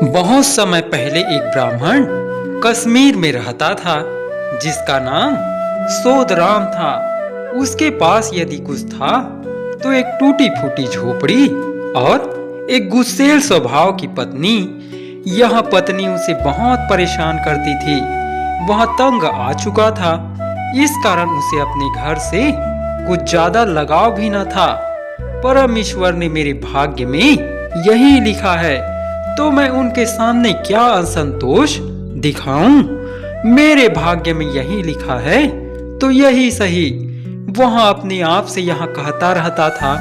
बहुत समय पहले एक ब्राह्मण कश्मीर में रहता था जिसका नाम सोदराम था। उसके पास यदि कुछ था तो एक टूटी फूटी झोपड़ी और एक गुस्सेल स्वभाव की पत्नी। यह पत्नी उसे बहुत परेशान करती थी। वह तंग आ चुका था, इस कारण उसे अपने घर से कुछ ज्यादा लगाव भी न था। परमेश्वर ने मेरे भाग्य में यही लिखा है तो मैं उनके सामने क्या असंतोष दिखाऊं। मेरे भाग्य में यही लिखा है तो यही सही। वह अपने आप से यहाँ कहता रहता था,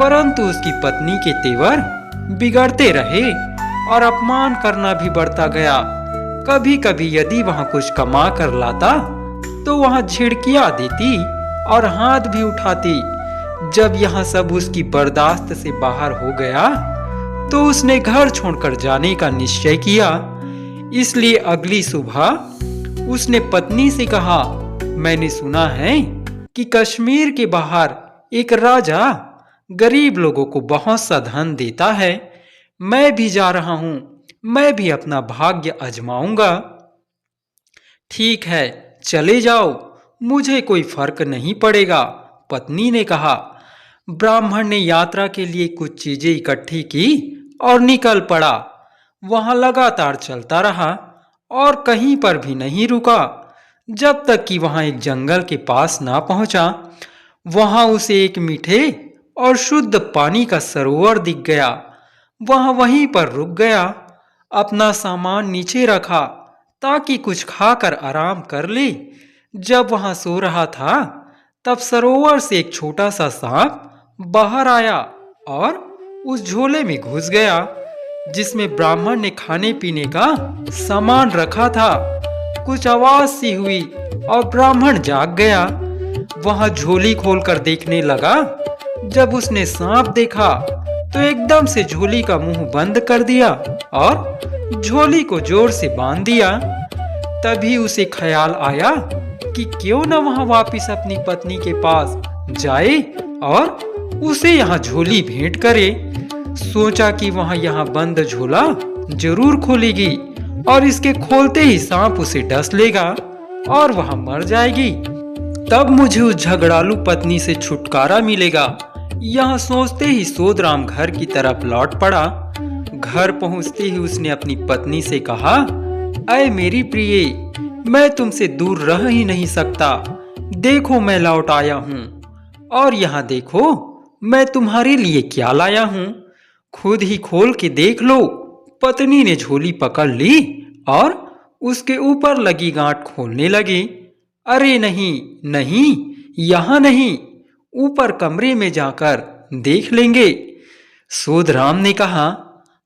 परंतु उसकी पत्नी के तेवर बिगड़ते रहे और अपमान करना भी बढ़ता गया। कभी कभी यदि वह कुछ कमा कर लाता तो वह झिड़कियां देती और हाथ भी उठाती। जब यह सब उसकी बर्दाश्त से बाहर हो गया तो उसने घर छोड़कर जाने का निश्चय किया। इसलिए अगली सुबह उसने पत्नी से कहा, मैंने सुना है कि कश्मीर के बाहर एक राजा गरीब लोगों को बहुत सा धन देता है। मैं भी जा रहा हूं, मैं भी अपना भाग्य आजमाऊंगा। ठीक है, चले जाओ, मुझे कोई फर्क नहीं पड़ेगा, पत्नी ने कहा। ब्राह्मण ने यात्रा के लिए कुछ चीजें इकट्ठी की और निकल पड़ा। वहां लगातार चलता रहा और कहीं पर भी नहीं रुका जब तक कि वहां एक जंगल के पास ना पहुंचा। वहां उसे एक मीठे और शुद्ध पानी का सरोवर दिख गया। वह वहीं पर रुक गया, अपना सामान नीचे रखा ताकि कुछ खाकर आराम कर ले। जब वहां सो रहा था तब सरोवर से एक छोटा सा सांप बाहर आया और उस झोले में घुस गया जिसमें ब्राह्मण ने खाने पीने का सामान रखा था। कुछ आवाज सी हुई और ब्राह्मण जाग गया। वहां झोली खोलकर देखने लगा। जब उसने सांप देखा तो एकदम से झोली का मुंह बंद कर दिया और झोली को जोर से बांध दिया। तभी उसे ख्याल आया कि क्यों न वहां वापिस अपनी पत्नी के पास जाए और उसे यहाँ झोली भेंट करे। सोचा कि वहां यहाँ बंद झोला जरूर खोलेगी और इसके खोलते ही सांप उसे डस लेगा और वह मर जाएगी। तब मुझे उस झगड़ालू पत्नी से छुटकारा मिलेगा। यह सोचते ही सोदराम घर की तरफ लौट पड़ा। घर पहुंचते ही उसने अपनी पत्नी से कहा, अय मेरी प्रिय, मैं तुमसे दूर रह ही नहीं सकता। देखो मैं लौट आया हूँ और यहाँ देखो मैं तुम्हारे लिए क्या लाया हूँ, खुद ही खोल के देख लो। पत्नी ने झोली पकड़ ली और उसके ऊपर लगी गांठ खोलने लगी। अरे नहीं नहीं, यहाँ नहीं, ऊपर कमरे में जाकर देख लेंगे। सोदराम ने कहा,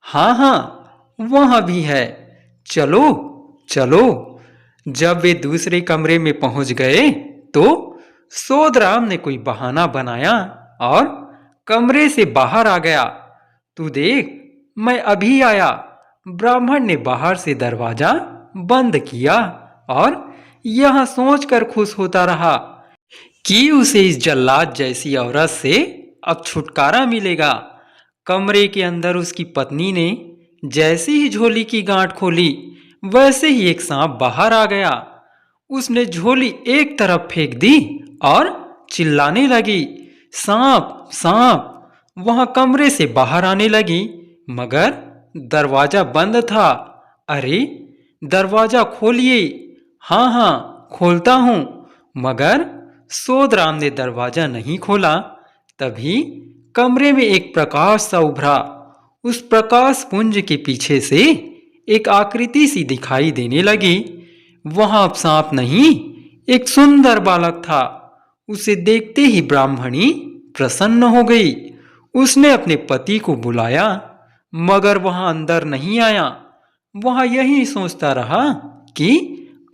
हाँ हाँ, वहां भी है, चलो चलो। जब वे दूसरे कमरे में पहुंच गए तो सोदराम ने कोई बहाना बनाया और कमरे से बाहर आ गया। तू देख, मैं अभी आया। ब्राह्मण ने बाहर से दरवाजा बंद किया और यह सोचकर खुश होता रहा कि उसे इस जल्लाद जैसी औरत से अब छुटकारा मिलेगा। कमरे के अंदर उसकी पत्नी ने जैसे ही झोली की गांठ खोली वैसे ही एक सांप बाहर आ गया। उसने झोली एक तरफ फेंक दी और चिल्लाने लगी, सांप सांप। वहां कमरे से बाहर आने लगी मगर दरवाजा बंद था। अरे दरवाजा खोलिए। हाँ हाँ, खोलता हूं। मगर सोदराम ने दरवाजा नहीं खोला। तभी कमरे में एक प्रकाश सा उभरा। उस प्रकाश पुंज के पीछे से एक आकृति सी दिखाई देने लगी। वहां अब सांप नहीं, एक सुंदर बालक था। उसे देखते ही ब्राह्मणी प्रसन्न हो गई। उसने अपने पति को बुलाया मगर वहां अंदर नहीं आया। वहां यही सोचता रहा कि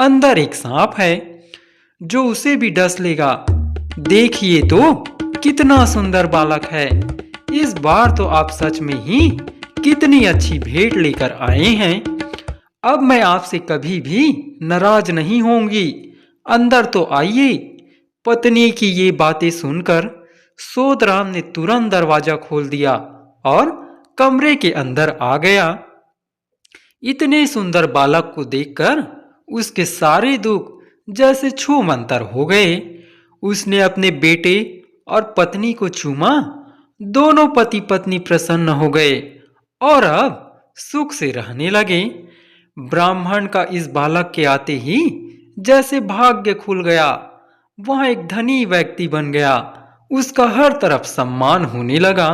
अंदर एक सांप है जो उसे भी डस लेगा। देखिए तो कितना सुंदर बालक है। इस बार तो आप सच में ही कितनी अच्छी भेंट लेकर आए हैं। अब मैं आपसे कभी भी नाराज नहीं होंगी। अंदर तो आइए। पत्नी की ये बातें सुनकर सोदराम ने तुरंत दरवाजा खोल दिया और कमरे के अंदर आ गया। इतने सुंदर बालक को देखकर उसके सारे दुख जैसे छू मंतर हो गए। उसने अपने बेटे और पत्नी को चूमा। दोनों पति पत्नी प्रसन्न हो गए और अब सुख से रहने लगे। ब्राह्मण का इस बालक के आते ही जैसे भाग्य खुल गया। वह एक धनी व्यक्ति बन गया। उसका हर तरफ सम्मान होने लगा।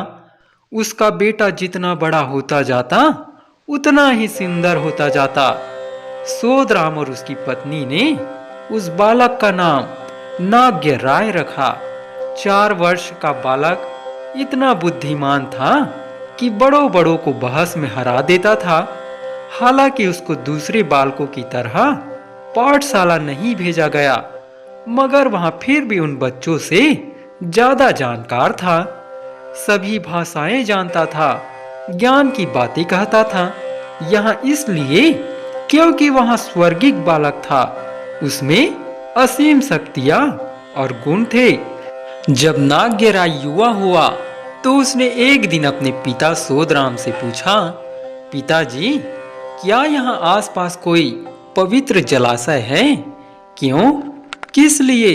उसका बेटा जितना बड़ा होता जाता उतना ही सुंदर होता जाता। सोदराम और उसकी पत्नी ने उस बालक का नाम नाग्य राय रखा। 4 वर्ष का बालक इतना बुद्धिमान था कि बड़ों बड़ों को बहस में हरा देता था। हालांकि उसको दूसरे बालकों की तरह पाठशाला नहीं भेजा गया, मगर वहां फिर भी उन बच्चों से ज्यादा जानकार था। सभी भाषाएं जानता था, ज्ञान की बातें कहता था। यहाँ इसलिए क्योंकि वहां स्वर्गिक बालक था। उसमें असीम शक्तियां और गुण थे। जब नाग्यराय युवा हुआ तो उसने एक दिन अपने पिता सोदराम से पूछा, पिताजी, क्या यहाँ आसपास कोई पवित्र जलाशय है? क्यों? किस लिए?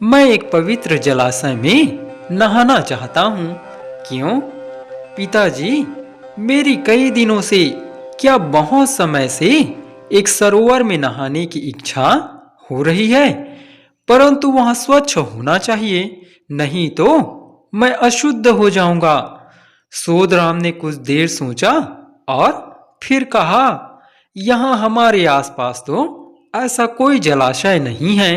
मैं एक पवित्र जलाशय में नहाना चाहता हूँ। क्यों? पिताजी, मेरी कई दिनों से, क्या बहुत समय से एक सरोवर में नहाने की इच्छा हो रही है, परंतु वहां स्वच्छ होना चाहिए, नहीं तो मैं अशुद्ध हो जाऊंगा। सोदराम ने कुछ देर सोचा और फिर कहा, यहाँ हमारे आसपास तो ऐसा कोई जलाशय नहीं है,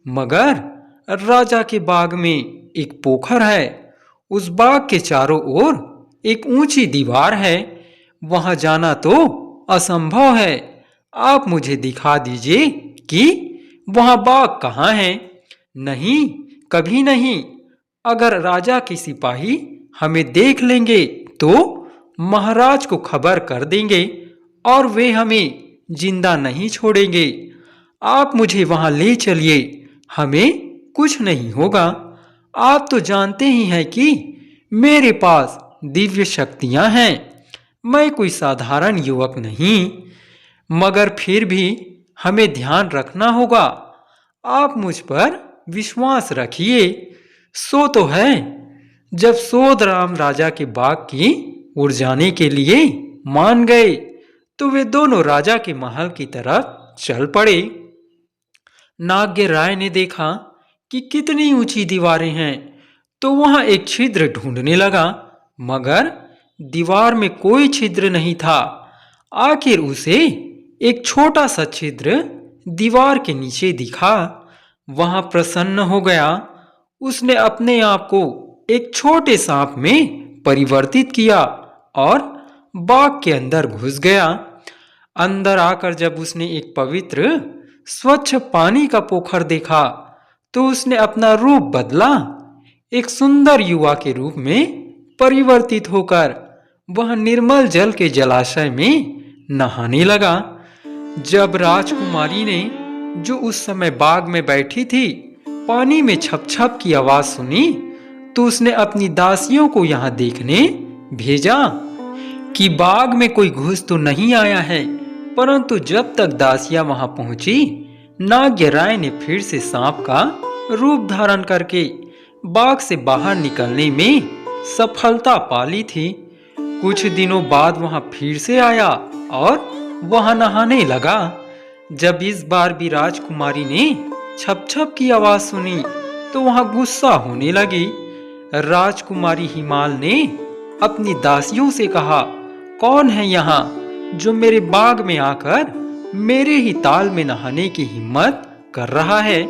मगर राजा के बाग में एक पोखर है। उस बाग के चारों ओर एक ऊंची दीवार है। वहां जाना तो असंभव है। आप मुझे दिखा दीजिए कि वहां बाग कहाँ है। नहीं, कभी नहीं। अगर राजा के सिपाही हमें देख लेंगे तो महाराज को खबर कर देंगे और वे हमें जिंदा नहीं छोड़ेंगे। आप मुझे वहां ले चलिए, हमें कुछ नहीं होगा। आप तो जानते ही हैं कि मेरे पास दिव्य शक्तियां हैं। मैं कोई साधारण युवक नहीं, मगर फिर भी हमें ध्यान रखना होगा। आप मुझ पर विश्वास रखिए। सो तो है। जब सोदराम राजा के बाग की ओर जाने के लिए मान गए तो वे दोनों राजा के महल की तरफ चल पड़े। नाग्य राय ने देखा कि कितनी ऊंची दीवारें हैं, तो वहां एक छिद्र ढूंढने लगा, मगर दीवार में कोई छिद्र नहीं था। आखिर उसे एक छोटा सा छिद्र दीवार के नीचे दिखा। वहां प्रसन्न हो गया। उसने अपने आप को एक छोटे सांप में परिवर्तित किया और बाग के अंदर घुस गया। अंदर आकर जब उसने एक पवित्र स्वच्छ पानी का पोखर देखा तो उसने अपना रूप बदला। एक सुंदर युवा के रूप में परिवर्तित होकर वह निर्मल जल के जलाशय में नहाने लगा। जब राजकुमारी ने, जो उस समय बाग में बैठी थी, पानी में छप छप की आवाज सुनी तो उसने अपनी दासियों को यहाँ देखने भेजा कि बाग में कोई घुस तो नहीं आया है। परंतु जब तक दासियां वहां पहुंची, नाग्य राय ने फिर से सांप का रूप धारण करके बाग से बाहर निकलने में सफलता पा ली थी। कुछ दिनों बाद वहां फिर से आया और वहां नहाने लगा। जब इस बार भी राजकुमारी ने छप छप की आवाज सुनी तो वहां गुस्सा होने लगी। राजकुमारी हिमाल ने अपनी दासियों से कहा, कौन है यहाँ जो मेरे बाग में आकर मेरे ही ताल में नहाने की हिम्मत कर रहा है?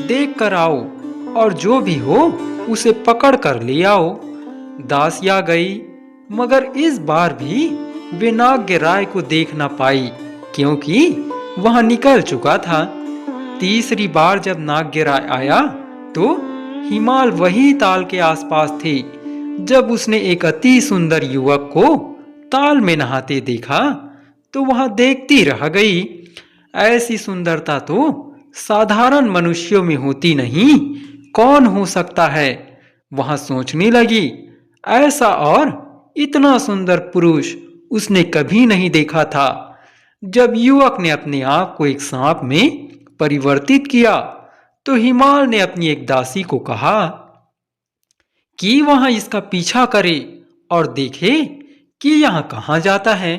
देख कर आओ और जो भी हो उसे पकड़ कर ले आओ। दासिया गई, मगर इस बार भी वे नाग्य राय को देख न पाई, क्योंकि वहां निकल चुका था। तीसरी बार जब नाग्य राय आया तो हिमाल वही ताल के आसपास थे। जब उसने एक अति सुंदर युवक को ताल में नहाते देखा तो वहां देखती रह गई। ऐसी सुंदरता तो साधारण मनुष्यों में होती नहीं, कौन हो सकता है? वहां सोचने लगी, ऐसा और इतना सुंदर पुरुष उसने कभी नहीं देखा था। जब युवक ने अपने आप को एक सांप में परिवर्तित किया, तो हिमाल ने अपनी एक दासी को कहा कि वहां इसका पीछा करे और देखे कि यहाँ कहाँ जाता है।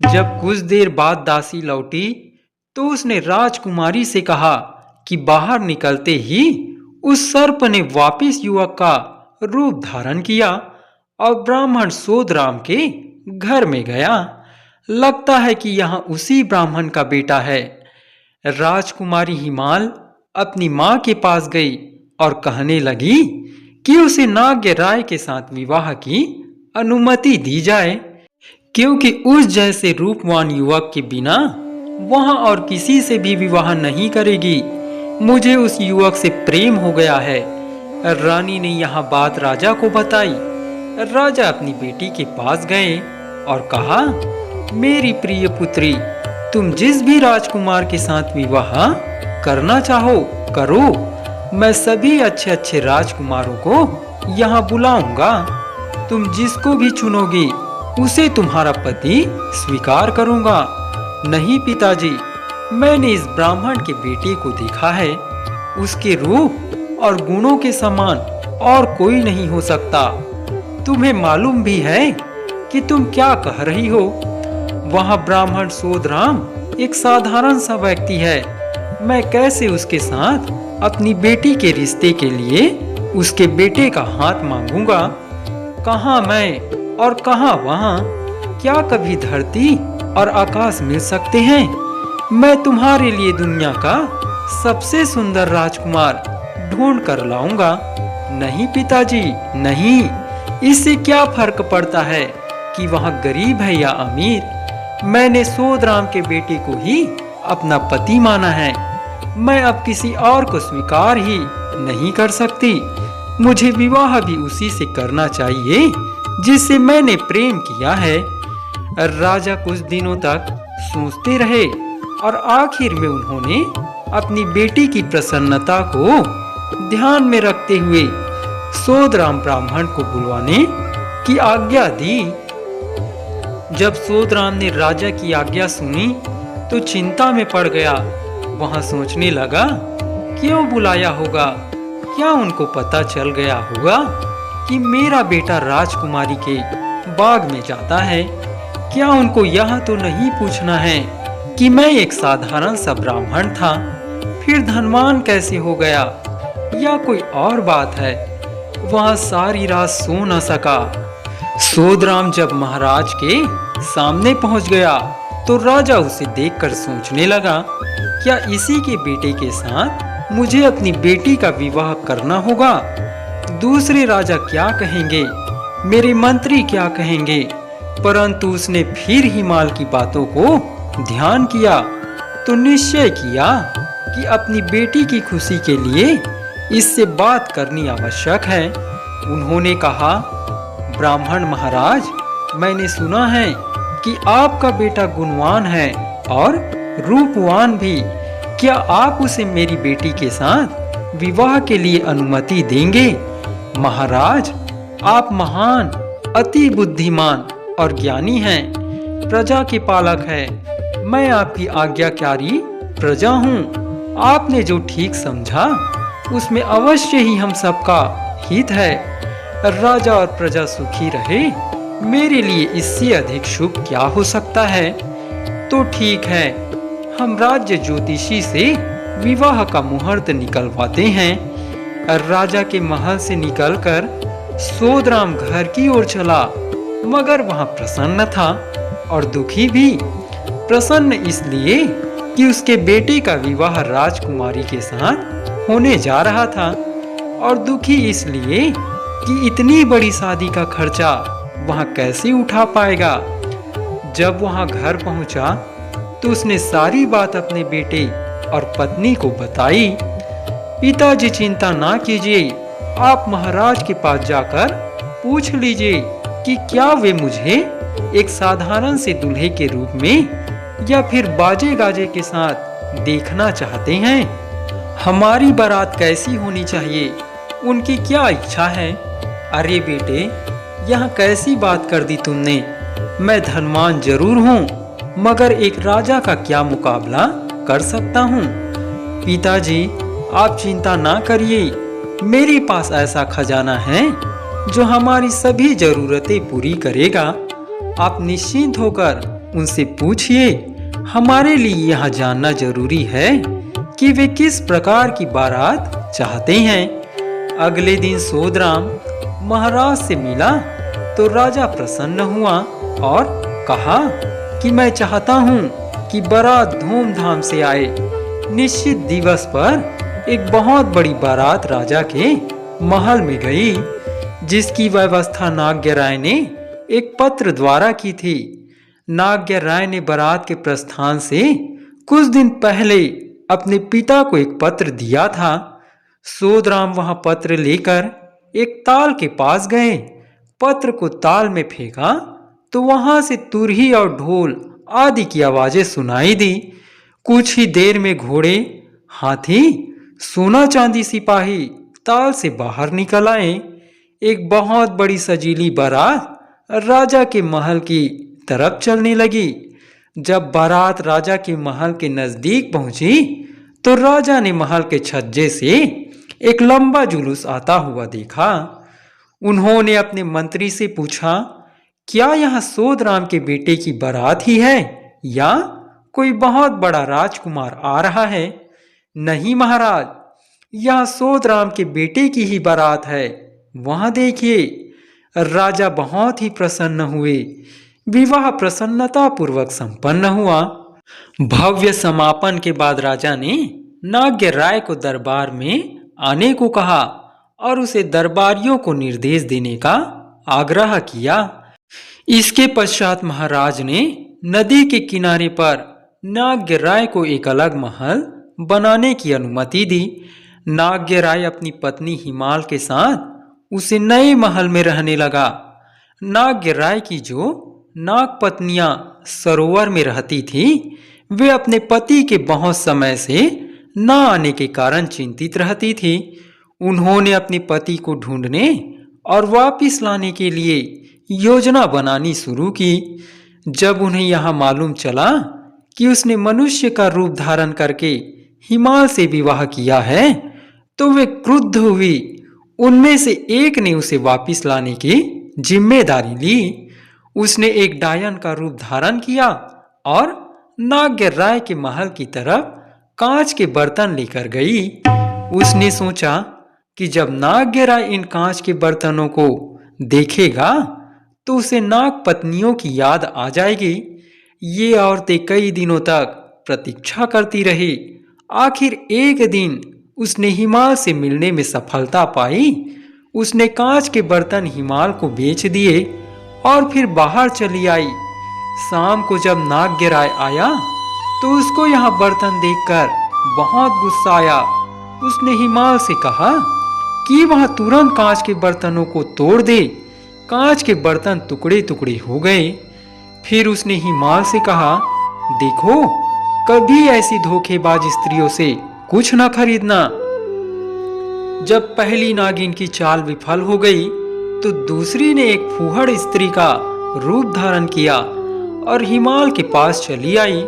जब कुछ देर बाद दासी लौटी, तो उसने राजकुमारी से कहा कि बाहर निकलते ही उस सर्प ने वापिस युवक का रूप धारण किया और ब्राह्मण सोदराम के घर में गया। लगता है कि यहाँ उसी ब्राह्मण का बेटा है। राजकुमारी हिमाल अपनी माँ के पास गई और कहने लगी कि उसे नाग्य राय के साथ विवाह की अनुमति दी जाए, क्योंकि उस जैसे रूपवान युवक के बिना वहां और किसी से भी विवाह नहीं करेगी। मुझे उस युवक से प्रेम हो गया है। रानी ने यह बात राजा को बताई। राजा अपनी बेटी के पास गए और कहा, मेरी प्रिय पुत्री, तुम जिस भी राजकुमार के साथ विवाह करना चाहो करो। मैं सभी अच्छे अच्छे राजकुमारों को यहाँ बुलाऊंगा। तुम जिसको भी चुनोगी उसे तुम्हारा पति स्वीकार करूंगा। नहीं पिताजी, मैंने इस ब्राह्मण के बेटे को देखा है। उसके रूप और गुणों के समान और कोई नहीं हो सकता। तुम्हें मालूम भी है कि तुम क्या कह रही हो। वह ब्राह्मण सोदराम एक साधारण सा व्यक्ति है। मैं कैसे उसके साथ अपनी बेटी के रिश्ते के लिए उसके बेटे का हाथ मांगूंगा। कहाँ मैं और कहाँ वहाँ। क्या कभी धरती और आकाश मिल सकते हैं। मैं तुम्हारे लिए दुनिया का सबसे सुंदर राजकुमार ढूंढ कर लाऊंगा। नहीं पिताजी, नहीं। इससे क्या फर्क पड़ता है कि वहाँ गरीब है या अमीर। मैंने सोदराम के बेटे को ही अपना पति माना है। मैं अब किसी और को स्वीकार ही नहीं कर सकती। मुझे विवाह भी उसी से करना चाहिए जिससे मैंने प्रेम किया है। राजा कुछ दिनों तक सोचते रहे और आखिर में उन्होंने अपनी बेटी की प्रसन्नता को ध्यान में रखते हुए सोदराम ब्राह्मण को बुलवाने की आज्ञा दी। जब सोदराम ने राजा की आज्ञा सुनी तो चिंता में पड़ गया। वहां सोचने लगा, क्यों बुलाया होगा। क्या उनको पता चल गया होगा कि मेरा बेटा राजकुमारी के बाग में जाता है। क्या उनको यह तो नहीं पूछना है कि मैं एक साधारण सा ब्राह्मण था, फिर धनवान कैसे हो गया, या कोई और बात है। वहां सारी रात सो न सका। सोदराम जब महाराज के सामने पहुंच गया तो राजा उसे देखकर सोचने लगा, क्या इसी के बेटे के साथ मुझे अपनी बेटी का विवाह करना होगा। दूसरे राजा क्या कहेंगे, मेरे मंत्री क्या कहेंगे। परंतु उसने फिर हिमाल की बातों को ध्यान किया तो निश्चय किया कि अपनी बेटी की खुशी के लिए इससे बात करनी आवश्यक है। उन्होंने कहा, ब्राह्मण महाराज, मैंने सुना है कि आपका बेटा गुणवान है और रूपवान भी। क्या आप उसे मेरी बेटी के साथ विवाह के लिए अनुमति देंगे। महाराज, आप महान, अति बुद्धिमान और ज्ञानी हैं, प्रजा के पालक हैं। मैं आपकी आज्ञाकारी प्रजा हूँ। आपने जो ठीक समझा उसमें अवश्य ही हम सबका हित है। राजा और प्रजा सुखी रहे, मेरे लिए इससे अधिक शुभ क्या हो सकता है। तो ठीक है, हम राज्य ज्योतिषी से विवाह का मुहूर्त निकलवाते हैं। राजा के महल से निकलकर सोदराम घर की ओर चला, मगर वहां प्रसन्न था और दुखी भी। प्रसन्न इसलिए कि उसके बेटे का विवाह राजकुमारी के साथ होने जा रहा था, और दुखी इसलिए कि इतनी बड़ी शादी का खर्चा वहां कैसे उठा पाएगा। जब वहां घर पहुंचा तो उसने सारी बात अपने बेटे और पत्नी को बताई। पिताजी, चिंता ना कीजिए, आप महाराज के पास जाकर पूछ लीजिए कि क्या वे मुझे एक साधारण से दूल्हे के रूप में या फिर बाजे गाजे के साथ देखना चाहते हैं। हमारी बारात कैसी होनी चाहिए, उनकी क्या इच्छा है। अरे बेटे, यहाँ कैसी बात कर दी तुमने। मैं धनवान जरूर हूँ, मगर एक राजा का क्या मुकाबला कर सकता हूँ। पिताजी, आप चिंता ना करिए, मेरे पास ऐसा खजाना है जो हमारी सभी जरूरतें पूरी करेगा। आप निश्चिंत होकर उनसे पूछिए। हमारे लिए यह जानना जरूरी है कि वे किस प्रकार की बारात चाहते हैं। अगले दिन सोदराम महाराज से मिला तो राजा प्रसन्न हुआ और कहा कि मैं चाहता हूँ कि बारात धूमधाम से आए। निश्चित दिवस पर एक बहुत बड़ी बारात राजा के महल में गई, जिसकी व्यवस्था नाग्य राय ने एक पत्र द्वारा की थी। नाग्य राय ने बारात के प्रस्थान से कुछ दिन पहले अपने पिता को एक पत्र दिया था। सोदराम वहां पत्र लेकर एक ताल के पास गए। पत्र को ताल में फेंका तो वहां से तुरही और ढोल आदि की आवाजें सुनाई दी। कुछ ही देर में घोड़े, हाथी, सोना चांदी सिपाही ताल से बाहर निकल आए। एक बहुत बड़ी सजीली बारात राजा के महल की तरफ चलने लगी। जब बारात राजा के महल के नजदीक पहुंची तो राजा ने महल के छज्जे से एक लंबा जुलूस आता हुआ देखा। उन्होंने अपने मंत्री से पूछा, क्या यह सोदराम के बेटे की बारात ही है या कोई बहुत बड़ा राजकुमार आ रहा है? नहीं महाराज, यह सोदराम के बेटे की ही बारात है। वहां देखिए। राजा बहुत ही प्रसन्न हुए। विवाह प्रसन्नता पूर्वक संपन्न हुआ। भव्य समापन के बाद राजा ने नाग्य राय को दरबार में आने को कहा और उसे दरबारियों को निर्देश देने का आग्रह किया। इसके पश्चात महाराज ने नदी के किनारे पर नाग्य राय को एक अलग महल बनाने की अनुमति दी। नाग्य राय अपनी पत्नी हिमाल के साथ उसे नए महल में रहने लगा। नाग्य राय की जो नाग पत्नियां सरोवर में रहती थी, वे अपने पति के बहुत समय से न आने के कारण चिंतित रहती थी। उन्होंने अपने पति को ढूंढने और वापस लाने के लिए योजना बनानी शुरू की। जब उन्हें यह मालूम चला कि उसने मनुष्य का रूप धारण करके हिमाल से विवाह किया है, तो वे क्रुद्ध हुई। उनमें से एक ने उसे वापस लाने की जिम्मेदारी ली। उसने एक डायन का रूप धारण किया और नाग्य राय के महल की तरफ कांच के बर्तन लेकर गई। उसने सोचा कि जब नाग्य राय इन कांच के बर्तनों को देखेगा तो उसे नाग पत्नियों की याद आ जाएगी। ये औरतें कई दिनों तक प्रतीक्षा करती रही। आखिर एक दिन उसने हिमाल से मिलने में सफलता पाई। उसने कांच के बर्तन हिमाल को बेच दिए और फिर बाहर चली आई। शाम को जब नाग्य राय आया तो उसको यह बर्तन देखकर बहुत गुस्सा आया। उसने हिमाल से कहा कि वह तुरंत कांच के बर्तनों को तोड़ दे। कांच के बर्तन टुकड़े टुकड़े हो गए। फिर उसने हिमाल से कहा, देखो, कभी ऐसी धोखेबाज स्त्रियों से कुछ न खरीदना। जब पहली नागिन की चाल विफल हो गई तो दूसरी ने एक फूहड़ स्त्री का रूप धारण किया और हिमाल के पास चली आई।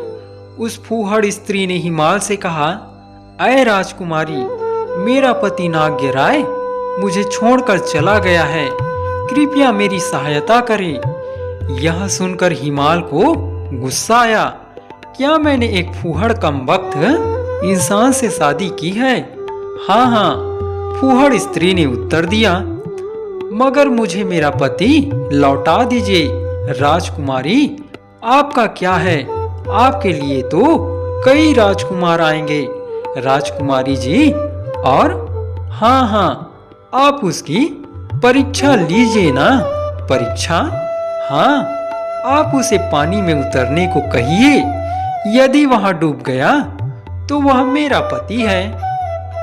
उस फूहड़ स्त्री ने हिमाल से कहा, अय राजकुमारी, मेरा पति नाग्य राय मुझे छोड़कर चला गया है, कृपया मेरी सहायता करें। यह सुनकर हिमाल को गुस्सा आया। क्या मैंने एक फूहड़ कमबख्त इंसान से शादी की है? हाँ हाँ, फूहड़ स्त्री ने उत्तर दिया, मगर मुझे मेरा पति लौटा दीजिए। राजकुमारी, आपका क्या है? आपके लिए तो कई राजकुमार आएंगे। राजकुमारी जी, और हाँ हाँ, आप उसकी परीक्षा लीजिए ना। परीक्षा? हाँ, आप उसे पानी में उतरने को कहिए। यदि वहां डूब गया तो वह मेरा पति है।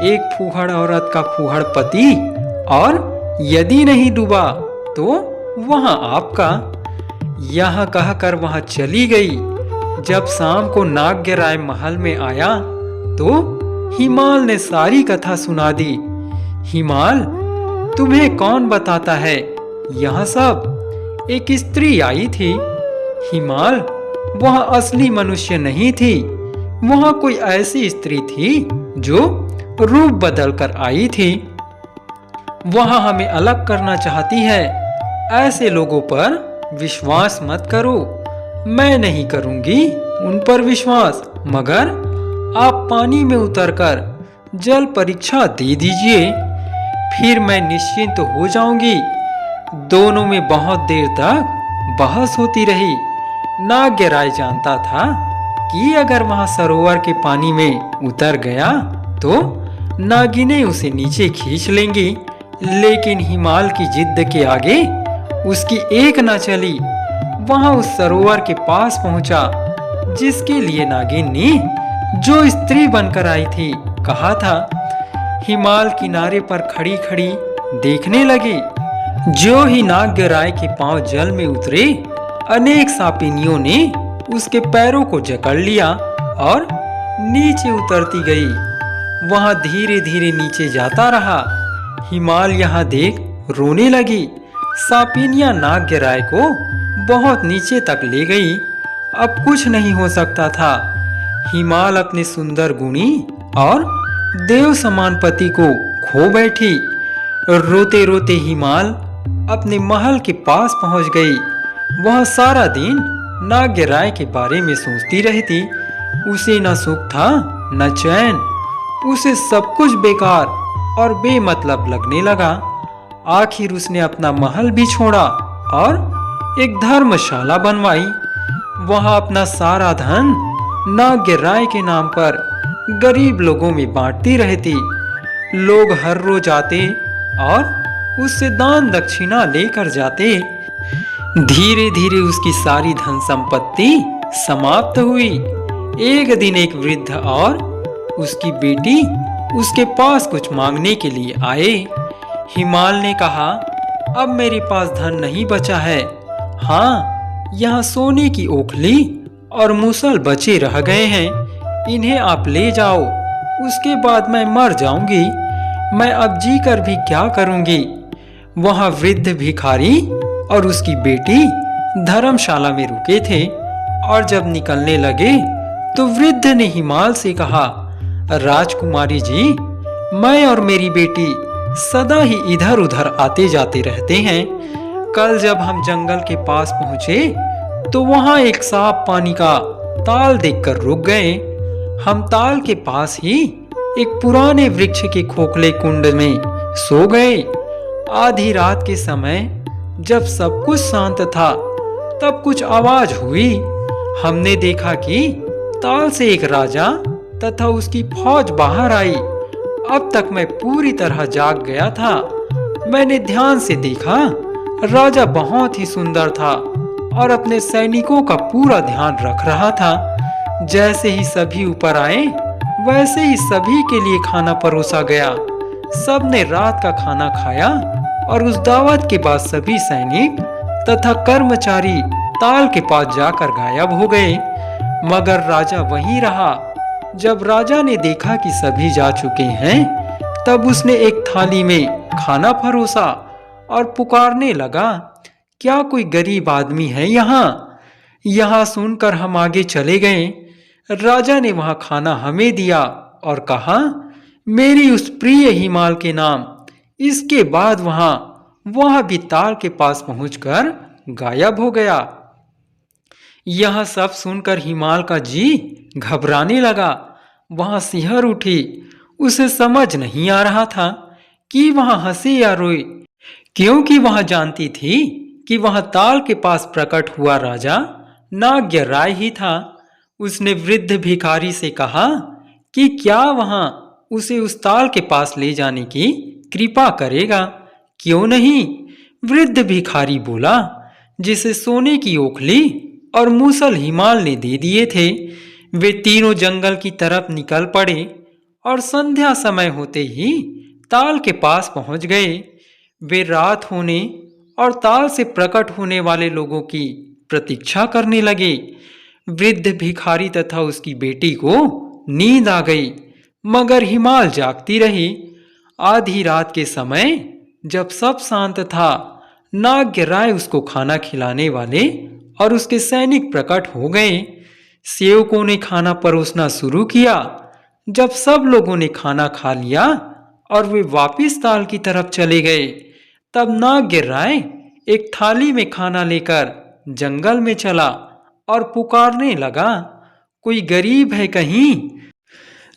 एक फूहड़ औरत का फूहड़ पति, और यदि नहीं डूबा तो वहां आपका। यह कहकर वहां चली गई। जब शाम को नाग्य राय महल में आया तो हिमाल ने सारी कथा सुना दी। हिमाल, तुम्हें कौन बताता है यह सब? एक स्त्री आई थी, हिमाल वह असली मनुष्य नहीं थी, वह कोई ऐसी स्त्री थी जो रूप बदल कर आई थी। वह हमें अलग करना चाहती है। ऐसे लोगों पर विश्वास मत करो। मैं नहीं करूंगी उन पर विश्वास, मगर आप पानी में उतरकर जल परीक्षा दे दीजिए, फिर मैं निश्चिंत हो जाऊंगी। दोनों में बहुत देर तक बहस होती रही। नाग्यराय जानता था कि अगर वहां सरोवर के पानी में उतर गया तो नागिनें उसे नीचे खींच लेंगी, लेकिन हिमाल की जिद के आगे उसकी एक न चली। वहां उस सरोवर के पास पहुंचा जिसके लिए नागिन ने जो स्त्री बनकर आई थी कहा था। हिमाल किनारे पर खड़ी खड़ी देखने लगी। जो ही नाग्यराय के पांव जल में उतरे, अनेक सापिनियों ने उसके पैरों को जकड़ लिया और नीचे उतरती गई। वहां धीरे धीरे नीचे जाता रहा। हिमाल यहां देख रोने लगी। सापिनियां नाग्यराय को बहुत नीचे तक ले गई। अब कुछ नहीं हो सकता था। हिमाल अपने सुंदर गुणी और देव समान पति को खो बैठी। रोते रोते हिमाल अपने महल के पास पहुंच गई। वह सारा दिन नाग्यराय के बारे में सोचती रहती। उसे न सुख था न चैन। उसे सब कुछ बेकार और बेमतलब लगने लगा। आखिर उसने अपना महल भी छोड़ा और एक धर्मशाला बनवाई। वह अपना सारा धन नाग्यराय के नाम पर गरीब लोगों में बांटती रहती। लोग हर रोज आते और उससे दान दक्षिणा लेकर जाते। धीरे धीरे उसकी सारी धन संपत्ति समाप्त हुई। एक दिन एक वृद्ध और उसकी बेटी उसके पास कुछ मांगने के लिए आए। हिमाल ने कहा, अब मेरे पास धन नहीं बचा है। हाँ, यहाँ सोने की ओखली और मुसल बचे रह गए हैं। इन्हें आप ले जाओ, उसके बाद मैं मर जाऊंगी। मैं अब जीकर भी क्या करूंगी। वहां वृद्ध भिखारी और उसकी बेटी धर्मशाला में रुके थे और जब निकलने लगे तो वृद्ध ने हिमाल से कहा, राजकुमारी जी, मैं और मेरी बेटी सदा ही इधर उधर आते जाते रहते हैं। कल जब हम जंगल के पास पहुंचे तो वहां एक साफ पानी का ताल देखकर रुक गए। हम ताल के पास ही एक पुराने वृक्ष के खोखले कुंड में सो गए। आधी रात के समय जब सब कुछ शांत था तब कुछ आवाज हुई। हमने देखा कि ताल से एक राजा तथा उसकी फौज बाहर आई। अब तक मैं पूरी तरह जाग गया था। मैंने ध्यान से देखा, राजा बहुत ही सुंदर था और अपने सैनिकों का पूरा ध्यान रख रहा था। जैसे ही सभी ऊपर आए वैसे ही सभी के लिए खाना परोसा गया। सबने रात का खाना खाया और उस दावत के बाद सभी सैनिक तथा कर्मचारी ताल के पास जाकर गायब हो गए, मगर राजा वहीं रहा। जब राजा ने देखा कि सभी जा चुके हैं, तब उसने एक थाली में खाना परोसा और पुकारने लगा, क्या कोई गरीब आदमी है यहाँ? यहाँ सुनकर हम आगे चले गए। राजा ने वहां खाना हमें दिया और कहा, मेरी उस प्रिय हिमाल के नाम। इसके बाद वह भी ताल के पास पहुंचकर गायब हो गया। यह सब सुनकर हिमाल का जी घबराने लगा। वह सिहर उठी। उसे समझ नहीं आ रहा था कि वह हंसे या रोए, क्योंकि वह जानती थी कि वह ताल के पास प्रकट हुआ राजा नाग्यराय ही था। उसने वृद्ध भिखारी से कहा कि क्या वहां उसे उस ताल के पास ले जाने की कृपा करेगा। क्यों नहीं? वृद्ध भिखारी बोला, जिसे सोने की ओखली और मूसल हिमाल ने दे दिए थे। वे तीनों जंगल की तरफ निकल पड़े और संध्या समय होते ही ताल के पास पहुंच गए। वे रात होने और ताल से प्रकट होने वाले लोगों की प्रतीक्षा करने लगे। वृद्ध भिखारी तथा उसकी बेटी को नींद आ गई, मगर हिमाल जागती रही। आधी रात के समय जब सब शांत था, नाग्यराय उसको खाना खिलाने वाले और उसके सैनिक प्रकट हो गए। सेवकों ने खाना परोसना शुरू किया। जब सब लोगों ने खाना खा लिया और वे वापिस ताल की तरफ चले गए, तब नागराय एक थाली में खाना लेकर जंगल में चला और पुकारने लगा, कोई गरीब है कहीं?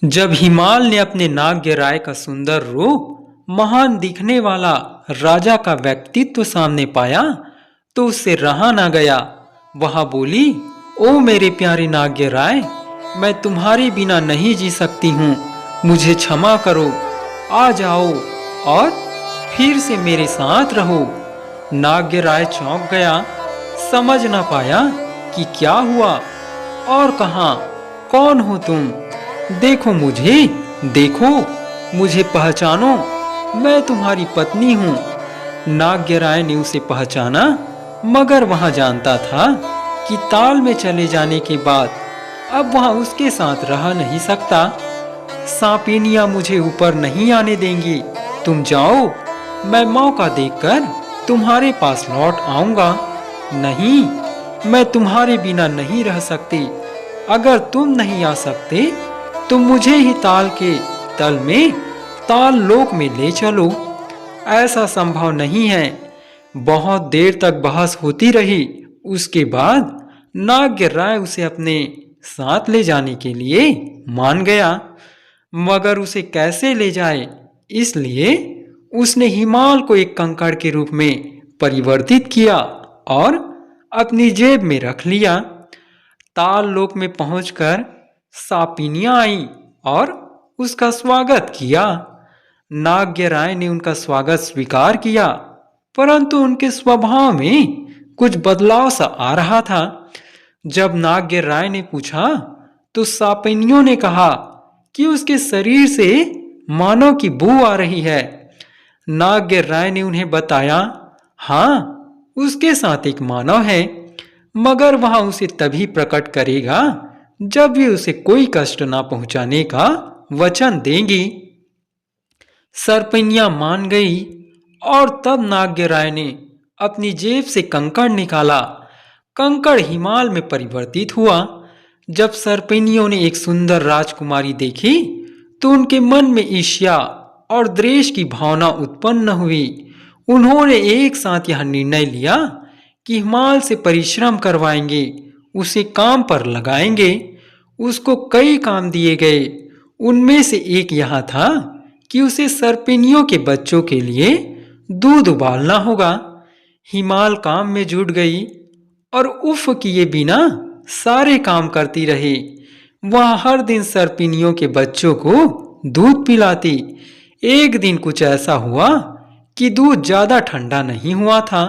जब हिमाल ने अपने नागराय का सुंदर रूप, महान दिखने वाला राजा का व्यक्तित्व सामने पाया, तो उससे रहा ना गया। वह बोली, ओ मेरे प्यारे नागराय, मैं तुम्हारे बिना नहीं जी सकती हूँ, मुझे क्षमा करो। आ जाओ और फिर से मेरे साथ रहो। नागराय चौंक गया, समझ न पाया कि क्या हुआ और कहा, कौन हो तुम? देखो मुझे पहचानो, मैं तुम्हारी पत्नी हूँ। नागराय ने उसे पहचाना, मगर वह जानता था कि ताल में चले जाने के बाद अब वह उसके साथ रह नहीं सकता। सांपिनियां मुझे ऊपर नहीं आने देंगी, तुम जाओ, मैं मौका देखकर तुम्हारे पास लौट आऊंगा। नहीं, मैं तुम्हारे बिना नहीं रह सकती। अगर तुम नहीं आ सकते तो मुझे ही ताल के तल में ताल लोक में ले चलो। ऐसा संभव नहीं है। बहुत देर तक बहस होती रही। उसके बाद नागराय उसे अपने साथ ले जाने के लिए मान गया, मगर उसे कैसे ले जाए, इसलिए उसने हिमाल को एक कंकड़ के रूप में परिवर्तित किया और अपनी जेब में रख लिया। ताल लोक में पहुंचकर सापिनियां आईं और उसका स्वागत किया। नागराय ने उनका स्वागत स्वीकार किया, परंतु उनके स्वभाव में कुछ बदलाव सा आ रहा था। जब नागराय ने पूछा तो सापिनियों ने कहा कि उसके शरीर से मानव की बू आ रही है। नागराय ने उन्हें बताया, हाँ, उसके साथ एक मानव है, मगर वह उसे तभी प्रकट करेगा जब वे उसे कोई कष्ट ना पहुंचाने का वचन देंगी। सर्पिनियां मान गई और तब नागराय ने अपनी जेब से कंकड़ निकाला। कंकड़ हिमाल में परिवर्तित हुआ। जब सर्पिनियों ने एक सुंदर राजकुमारी देखी तो उनके मन में ईर्ष्या और द्वेष की भावना उत्पन्न हुई। उन्होंने एक साथ यह निर्णय लिया कि हिमाल से परिश्रम करवाएंगे, उसे काम पर लगाएंगे। उसको कई काम दिए गए। उनमें से एक यह था कि उसे सर्पिनियों के बच्चों के लिए दूध उबालना होगा। हिमाल काम में जुट गई और उफ किए बिना सारे काम करती रही। वह हर दिन सर्पिनियों के बच्चों को दूध पिलाती। एक दिन कुछ ऐसा हुआ कि दूध ज्यादा ठंडा नहीं हुआ था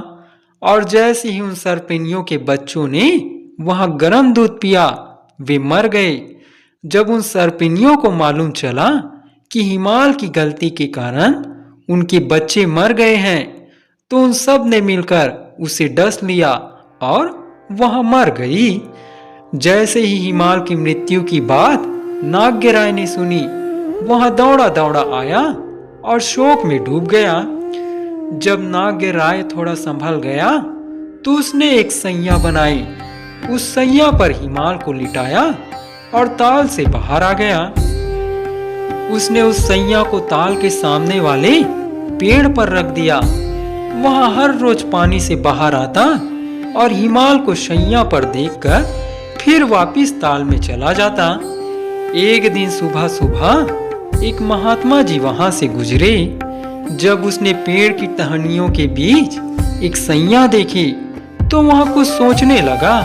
और जैसे ही उन सर्पिनियों के बच्चों ने वहां गर्म दूध पिया, वे मर गए। जब उन सर्पिनियों को मालूम चला कि हिमाल की गलती के कारण उनके बच्चे मर गए हैं, तो उन सब ने मिलकर उसे डस लिया और वह मर गई। जैसे ही हिमाल की मृत्यु की बात नागराय ने सुनी, वह दौड़ा दौड़ा आया और शोक में डूब गया। जब नागराय थोड़ा संभल गया तो उसने एक सैया बनाई। उस सैया पर हिमाल को लिटाया और ताल से बाहर आ गया। उसने उस सैया को ताल के सामने वाले पेड़ पर रख दिया। वह हर रोज पानी से बाहर आता और हिमाल को सैया पर देखकर फिर वापिस ताल में चला जाता। एक दिन सुबह सुबह एक महात्मा जी वहां से गुजरे। जब उसने पेड़ की टहनियों के बीच एक सैया देखी तो वह कुछ सोचने लगा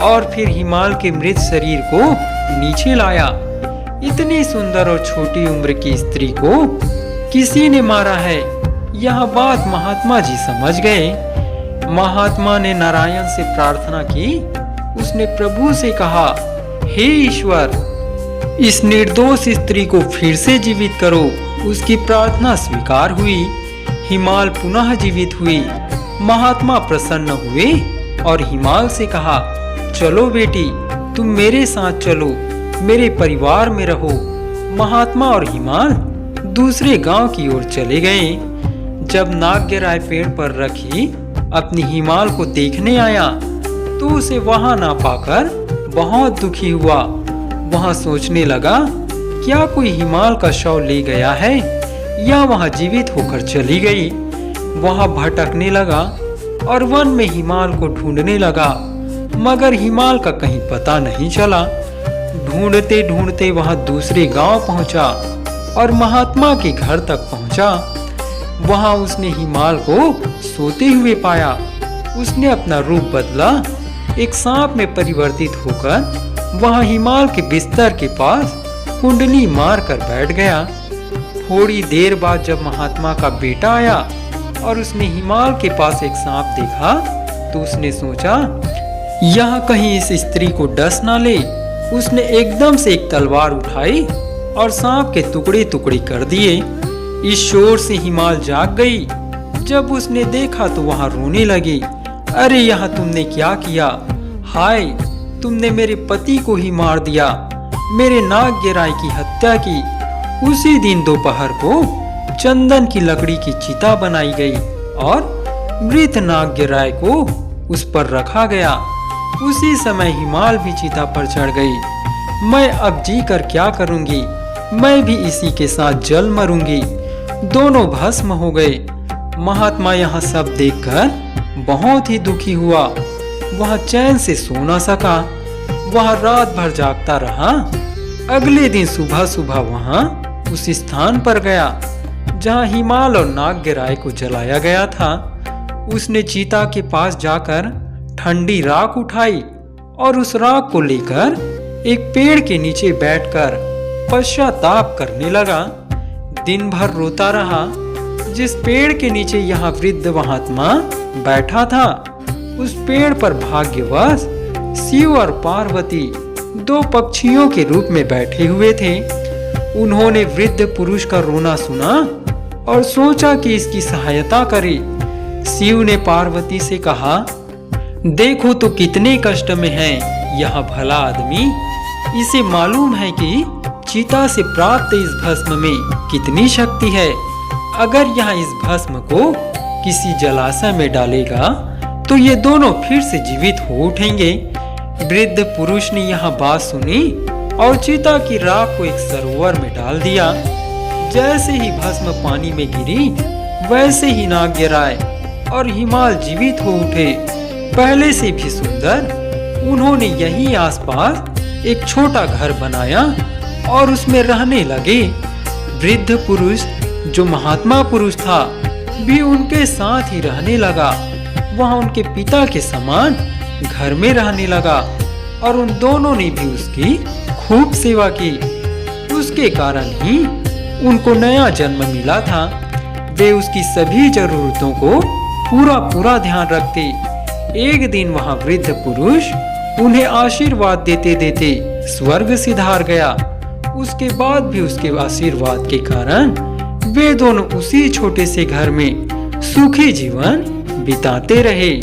और फिर हिमाल के मृत शरीर को नीचे लाया। इतनी सुंदर और छोटी उम्र की स्त्री को किसी ने मारा है, यह बात महात्मा जी समझ गए। महात्मा ने नारायण से प्रार्थना की। उसने प्रभु से कहा, हे ईश्वर, इस निर्दोष स्त्री को फिर से जीवित करो। उसकी प्रार्थना स्वीकार हुई। हिमाल पुनः जीवित हुई। महात्मा प्रसन्न हुए और हिमाल से कहा, चलो बेटी, तुम मेरे साथ चलो, मेरे परिवार में रहो। महात्मा और हिमाल दूसरे गांव की ओर चले गए। जब नागराय पेड़ पर रखी अपनी हिमाल को देखने आया तो उसे वहां ना पाकर बहुत दुखी हुआ। वहां सोचने लगा, क्या कोई हिमाल का शव ले गया है या वहां जीवित होकर चली गई। वहां भटकने लगा और वन में हिमाल को ढूंढने लगा, मगर हिमाल का कहीं पता नहीं चला। ढूंढते ढूंढते वहां दूसरे गांव पहुंचा और महात्मा के घर तक पहुंचा। वहां उसने हिमाल को सोते हुए पाया। उसने अपना रूप बदला, एक सांप में परिवर्तित होकर वहां हिमाल के बिस्तर के पास कुंडली मारकर बैठ गया। थोड़ी देर बाद जब महात्मा का बेटा आया और उसने हिमाल के पास एक सांप देखा, तो उसने सोचा, यहाँ कहीं इस स्त्री को डस ना ले। उसने एकदम से एक तलवार उठाई और सांप के टुकड़े टुकड़े कर दिए। इस शोर से हिमाल जाग गई। जब उसने देखा तो वहां रोने लगी। अरे यहाँ तुमने क्या किया? हाय, तुमने मेरे पति को ही मार दिया, मेरे नागराय की हत्या की। उसी दिन दोपहर को चंदन की लकड़ी की चिता बनाई गई और मृत नागराय को उस पर रखा गया। उसी समय हिमाल भी चिता पर चढ़ गई। मैं अब जी कर क्या करूंगी? मैं भी इसी के साथ जल मरूंगी। दोनों भस्म हो गए। महात्मा यहाँ सब देखकर बहुत ही दुखी हुआ। वह चैन से सो न सका। वह रात भर जागता रहा। अगले दिन सुबह सुबह वहां उस स्थान पर गया जहां हिमाल और नागराय को जलाया गया था। उसने चीता के पास जाकर ठंडी राख उठाई और उस राख को लेकर एक पेड़ के नीचे बैठकर पश्चाताप करने लगा। दिन भर रोता रहा। जिस पेड़ के नीचे यहाँ वृद्ध महात्मा बैठा था, उस पेड़ पर भाग्यवश शिव और पार्वती दो पक्षियों के रूप में बैठे हुए थे। उन्होंने वृद्ध पुरुष का रोना सुना और सोचा कि इसकी सहायता करे। शिव ने पार्वती से कहा, देखो तो कितने कष्ट में है यह भला आदमी। इसे मालूम है कि चिता से प्राप्त इस भस्म में कितनी शक्ति है। अगर यह इस भस्म को किसी जलाशय में डालेगा तो ये दोनों फिर से जीवित हो उठेंगे। वृद्ध पुरुष ने यह बात सुनी और चिता की राख को एक सरोवर में डाल दिया। जैसे ही भस्म पानी में गिरी, वैसे ही नागराय और हिमाल जीवित हो उठे, पहले से भी सुंदर। उन्होंने यहीं आसपास एक छोटा घर बनाया और उसमें रहने लगे। वृद्ध पुरुष जो महात्मा पुरुष था भी उनके साथ ही रहने लगा। वह उनके पिता के समान घर में रहने लगा और उन दोनों ने भी उसकी खूब सेवा की। उसके कारण ही उनको नया जन्म मिला था। वे उसकी सभी जरूरतों को पूरा ध्यान रखते। एक दिन वहां वृद्ध पुरुष उन्हें आशीर्वाद देते देते स्वर्ग सिधार गया। उसके बाद भी उसके आशीर्वाद के कारण वे दोनों उसी छोटे से घर में सुखी जीवन बिताते रहे।